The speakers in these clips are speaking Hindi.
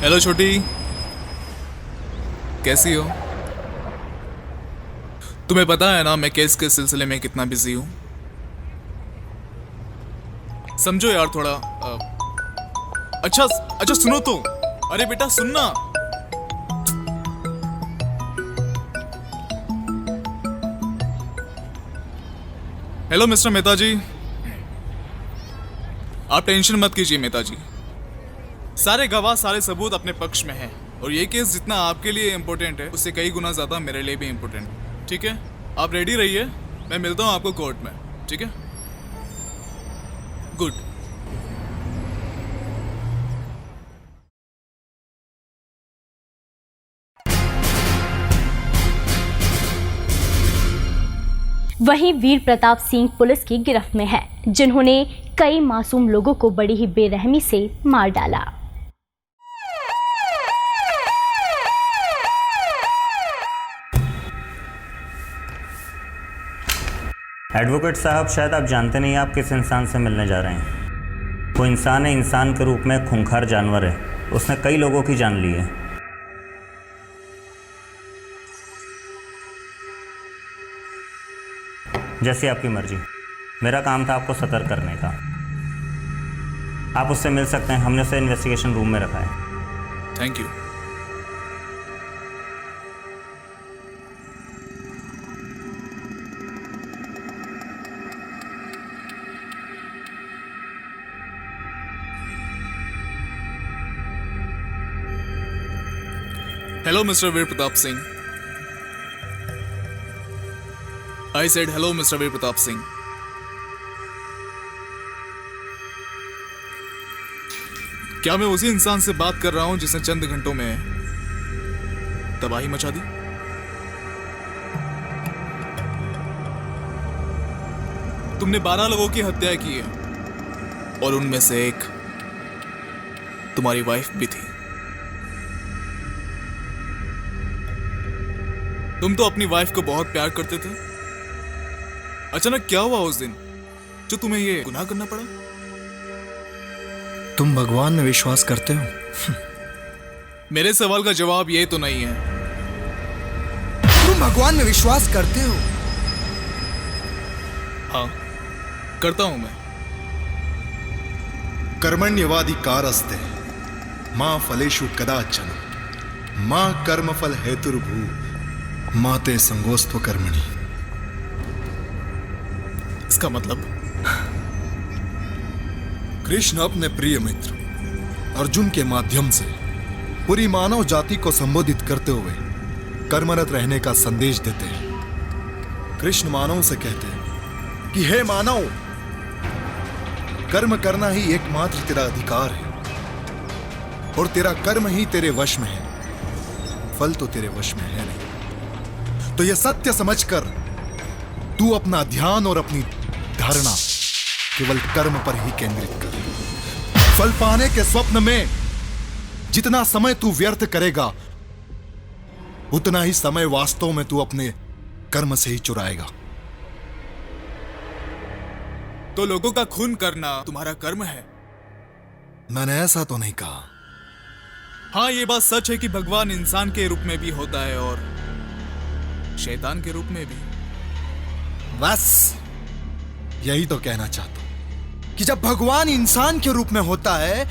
हेलो छोटी, कैसी हो? तुम्हें पता है ना मैं केस के सिलसिले में कितना बिजी हूँ। समझो यार थोड़ा अच्छा अच्छा सुनो तो। अरे बेटा सुनना। हेलो मिस्टर मेहता जी, आप टेंशन मत कीजिए मेहता जी। सारे गवाह सारे सबूत अपने पक्ष में हैं और ये केस जितना आपके लिए इम्पोर्टेंट है उससे कई गुना ज्यादा मेरे लिए भी इम्पोर्टेंट है। ठीक है, आप रेडी रहिए, मैं मिलता हूँ आपको कोर्ट में। ठीक है, गुड। वहीं वीर प्रताप सिंह पुलिस की गिरफ्त में है, जिन्होंने कई मासूम लोगों को बड़ी ही बेरहमी से मार डाला। एडवोकेट साहब, शायद आप जानते नहीं आप किस इंसान से मिलने जा रहे हैं। वो इंसान है, इंसान के रूप में खूंखार जानवर है। उसने कई लोगों की जान ली है। जैसी आपकी मर्जी। मेरा काम था आपको सतर्क करने का। आप उससे मिल सकते हैं, हमने उसे इन्वेस्टिगेशन रूम में रखा है। Thank you. Hello, Mr. Veer Pratap Singh. I said hello, Mr. Veer Pratap Singh. क्या मैं उसी इंसान से बात कर रहा हूं जिसने चंद घंटों में तबाही मचा दी? तुमने 12 लोगों की हत्या की है और उनमें से एक तुम्हारी वाइफ भी थी। तुम तो अपनी वाइफ को बहुत प्यार करते थे। अचानक क्या हुआ उस दिन जो तुम्हें ये गुनाह करना पड़ा? तुम भगवान में विश्वास करते हो? मेरे सवाल का जवाब ये तो नहीं है। तुम भगवान में विश्वास करते हो? हाँ, करता हूं मैं। कर्मण्यवाधिकारस्ते मां फलेषु कदाचन मां कर्मफल हेतुर्भू माते संगोस्त्व कर्मणि। इसका मतलब? कृष्ण अपने प्रिय मित्र अर्जुन के माध्यम से पूरी मानव जाति को संबोधित करते हुए कर्मरत रहने का संदेश देते हैं। कृष्ण मानव से कहते हैं कि हे मानव, कर्म करना ही एकमात्र तेरा अधिकार है और तेरा कर्म ही तेरे वश में है, फल तो तेरे वश में है नहीं। तो यह सत्य समझकर तू अपना ध्यान और अपनी धारणा केवल कर्म पर ही केंद्रित कर। फल पाने के स्वप्न में जितना समय तू व्यर्थ करेगा उतना ही समय वास्तव में तू अपने कर्म से ही चुराएगा। तो लोगों का खून करना तुम्हारा कर्म है? मैंने ऐसा तो नहीं कहा। हाँ, ये बात सच है कि भगवान इंसान के रूप में भी होता है और शैतान के रूप में भी। बस यही तो कहना चाहता हूं कि जब भगवान इंसान के रूप में होता है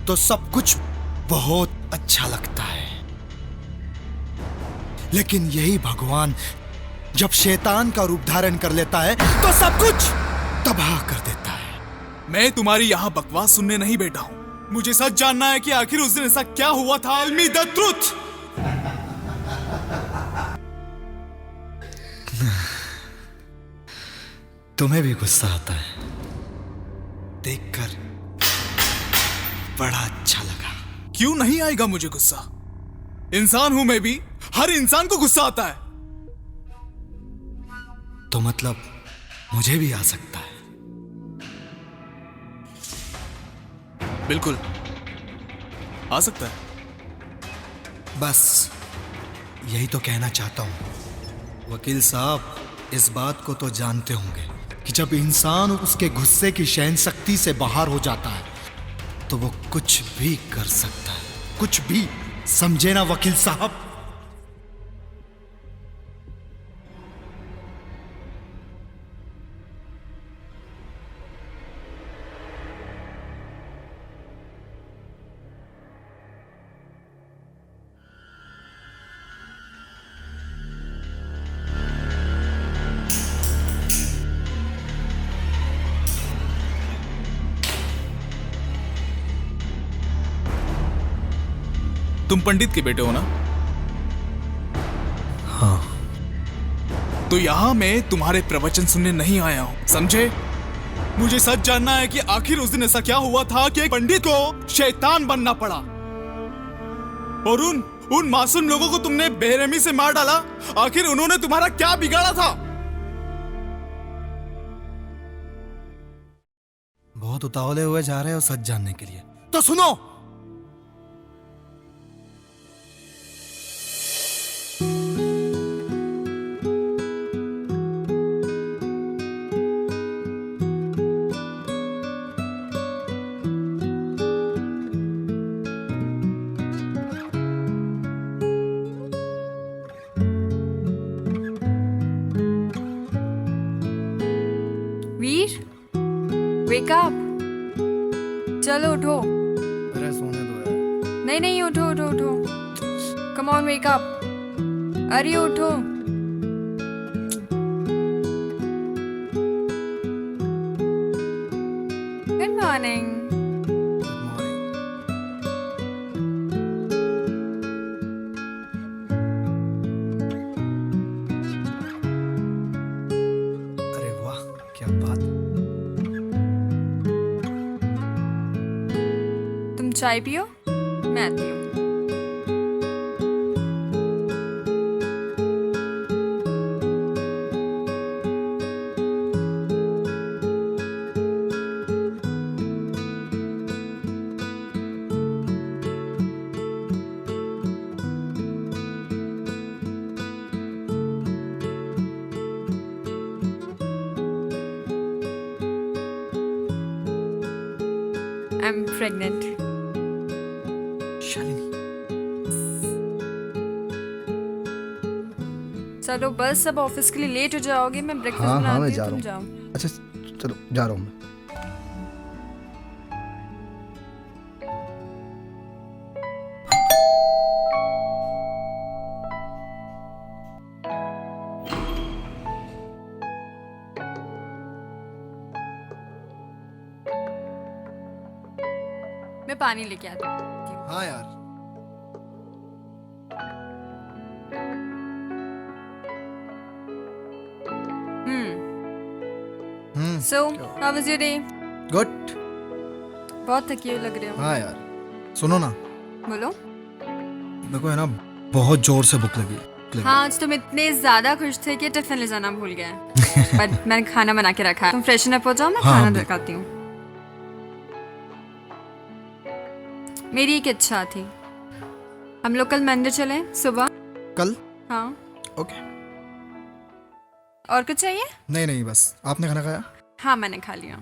तो सब कुछ बहुत अच्छा लगता है, लेकिन यही भगवान जब शैतान का रूप धारण कर लेता है तो सब कुछ तबाह कर देता है। मैं तुम्हारी यहां बकवास सुनने नहीं बैठा हूं। मुझे सच जानना है कि आखिर उस दिन ऐसा क्या हुआ था। Tell me the truth. तुम्हें भी गुस्सा आता है? देखकर बड़ा अच्छा लगा। क्यों नहीं आएगा मुझे गुस्सा? इंसान हूं मैं भी, हर इंसान को गुस्सा आता है। तो मतलब मुझे भी आ सकता है? बिल्कुल आ सकता है। बस यही तो कहना चाहता हूं। वकील साहब, इस बात को तो जानते होंगे कि जब इंसान उसके गुस्से की सहन शक्ति से बाहर हो जाता है तो वो कुछ भी कर सकता है, कुछ भी, समझे ना वकील साहब। तुम पंडित के बेटे हो ना? हाँ। तो यहां मैं तुम्हारे प्रवचन सुनने नहीं आया हूं, समझे? मुझे सच जानना है कि आखिर उस दिन ऐसा क्या हुआ था कि एक पंडित को शैतान बनना पड़ा और उन मासूम लोगों को तुमने बेरहमी से मार डाला। आखिर उन्होंने तुम्हारा क्या बिगाड़ा था? बहुत उतावले हुए जा रहे हो सच जानने के लिए, तो सुनो। वीर, वेक अप। चलो उठो। अरे सोने दो यार। नहीं नहीं, उठो उठो उठो। Come on, wake up. अरे उठो। Good morning. अरे वाह, क्या बात। तुम चाय पियो, मैं आती हूँ। I'm pregnant. शालिनी, चलो बस, अब ऑफिस के लिए लेट हो जाओगे। मैं ब्रेकफास्ट हाँ हाँ, मैं बनाती जा हूँ, रहा तुम जाओ। हूँ। अच्छा चलो, जा रहा हूँ मैं। मैं पानी लेके आती हूँ। हाँ यार। So, how was your day? Good. बहुत थकी हुई लग रहे हो। हाँ यार, सुनो ना, बोलो। मेरे को है ना बहुत जोर से भूख लगी। हाँ, आज तुम इतने ज्यादा खुश थे कि टिफिन ले जाना भूल गए। बट मैंने खाना बना के रखा है, तुम फ्रेशन अप हो जाओ, मैं हाँ, खाना बिल्कुल। दिखाती हूँ। मेरी एक इच्छा थी, हम लोग कल मंदिर चलें सुबह। कल? हाँ। ओके। और कुछ चाहिए? नहीं नहीं, बस। आपने खाना खाया? हाँ, मैंने खा लिया।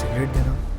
सिगरेट देना।